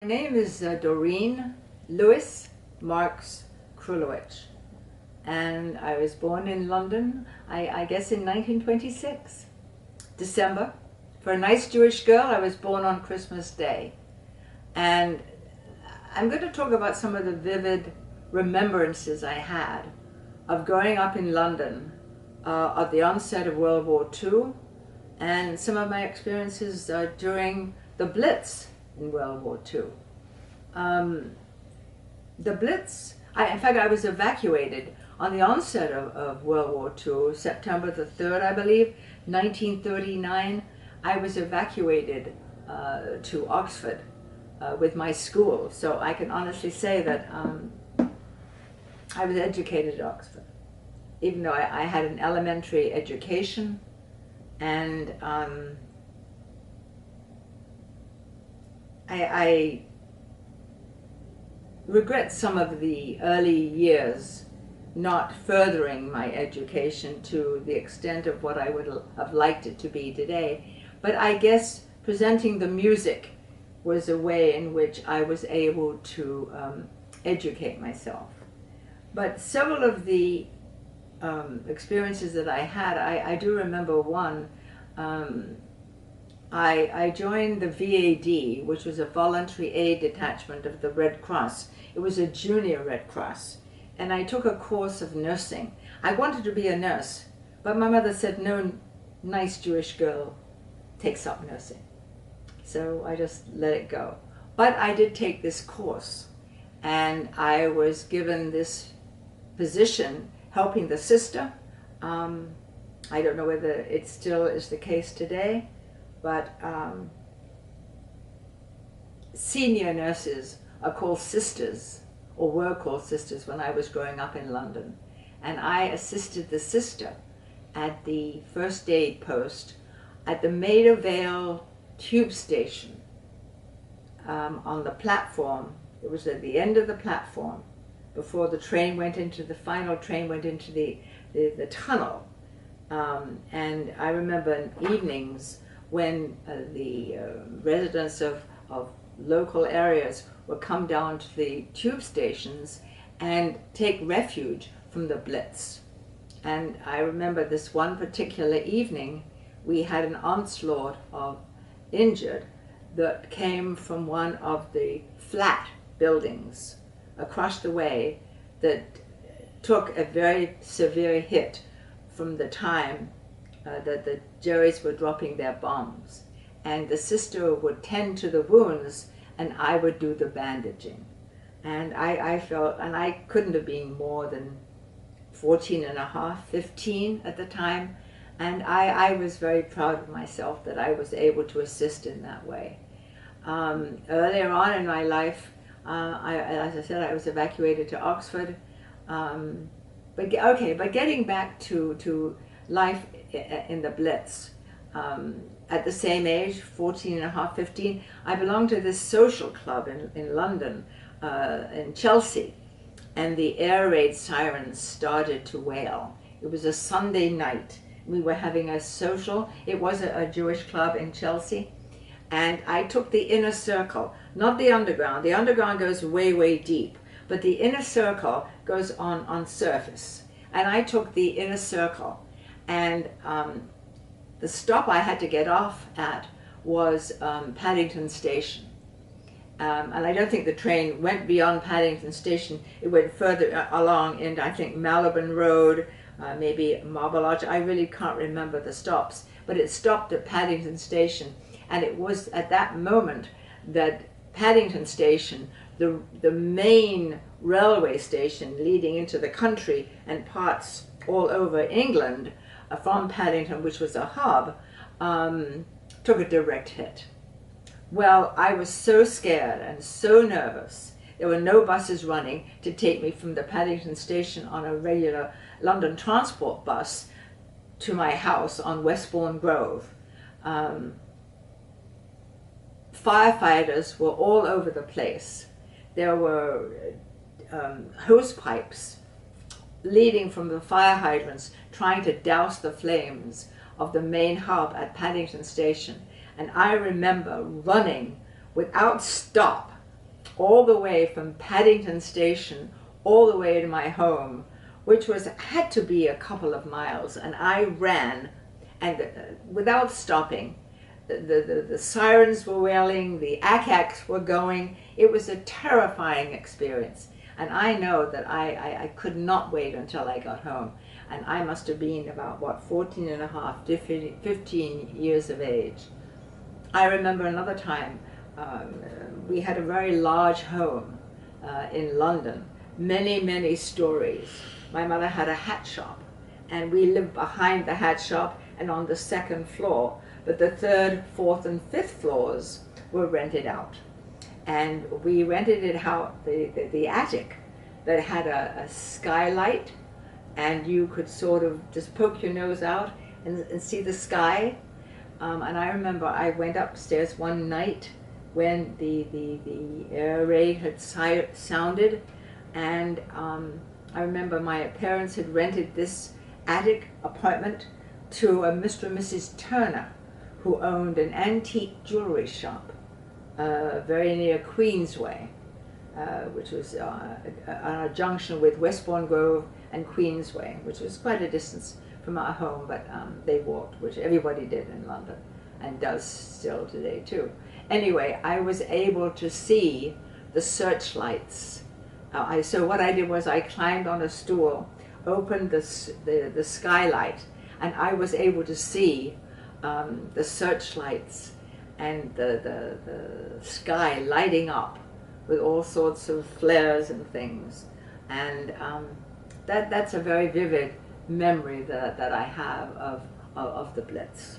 My name is Doreen Lewis Marx Krulewitch, and I was born in London, I guess in 1926, December. For a nice Jewish girl, I was born on Christmas Day. And I'm going to talk about some of the vivid remembrances I had of growing up in London at the onset of World War II, and some of my experiences during the Blitz in World War II. The Blitz, in fact, I was evacuated on the onset of World War II, September the 3rd, I believe, 1939. I was evacuated to Oxford with my school, so I can honestly say that I was educated at Oxford, even though I had an elementary education, and I regret some of the early years not furthering my education to the extent of what I would have liked it to be today. But I guess presenting the music was a way in which I was able to educate myself. But several of the experiences that I had, I do remember one. I joined the VAD, which was a voluntary aid detachment of the Red Cross. It was a junior Red Cross. And I took a course of nursing. I wanted to be a nurse, but my mother said, no nice Jewish girl takes up nursing. So I just let it go. But I did take this course, and I was given this position helping the sister. I don't know whether it still is the case today, but senior nurses are called sisters, or were called sisters when I was growing up in London. And I assisted the sister at the first aid post at the Maida Vale tube station on the platform. It was at the end of the platform before the train went into, the final train went into the tunnel. And I remember in evenings when the residents of local areas would come down to the tube stations and take refuge from the Blitz. And I remember this one particular evening, we had an onslaught of injured that came from one of the flat buildings across the way that took a very severe hit from the time that the Jerrys were dropping their bombs. And the sister would tend to the wounds, and I would do the bandaging. And I felt, and I couldn't have been more than 14 and a half, 15 at the time, and I was very proud of myself that I was able to assist in that way. Earlier on in my life, as I said, I was evacuated to Oxford. But getting back to life in the Blitz, at the same age, 14 and a half, 15, I belonged to this social club in London, in Chelsea, and the air raid sirens started to wail. It was a Sunday night. We were having a social, it was a Jewish club in Chelsea, and I took the inner circle, not the underground. The underground goes way, way deep, but the inner circle goes on surface. And I took the inner circle, and the stop I had to get off at was Paddington Station. And I don't think the train went beyond Paddington Station. It went further along into, I think, Marylebone Road, maybe Marble Arch. I really can't remember the stops, but it stopped at Paddington Station. And it was at that moment that Paddington Station, the main railway station leading into the country and parts all over England, from Paddington, which was a hub, took a direct hit. Well, I was so scared and so nervous. There were no buses running to take me from the Paddington Station on a regular London transport bus to my house on Westbourne Grove. Firefighters were all over the place. There were hose pipes leading from the fire hydrants, trying to douse the flames of the main hub at Paddington Station. And I remember running without stop all the way from Paddington Station all the way to my home, which had to be a couple of miles, and I ran, and without stopping. The sirens were wailing, the ack-acks were going. It was a terrifying experience, and I know that I could not wait until I got home, and I must have been about, what, 14 and a half, 15 years of age. I remember another time, we had a very large home in London, many stories. My mother had a hat shop, and we lived behind the hat shop and on the second floor, but the third, fourth, and fifth floors were rented out. And we rented it out, the attic, that had a skylight, and you could sort of just poke your nose out and see the sky. And I remember I went upstairs one night when the air raid had sounded, and I remember my parents had rented this attic apartment to a Mr. and Mrs. Turner, who owned an antique jewelry shop very near Queensway, which was on a junction with Westbourne Grove and Queensway, which was quite a distance from our home, but they walked, which everybody did in London, and does still today too. Anyway, I was able to see the searchlights. So what I did was I climbed on a stool, opened the skylight, and I was able to see the searchlights and the sky lighting up with all sorts of flares and things. And that's a very vivid memory that I have of the Blitz.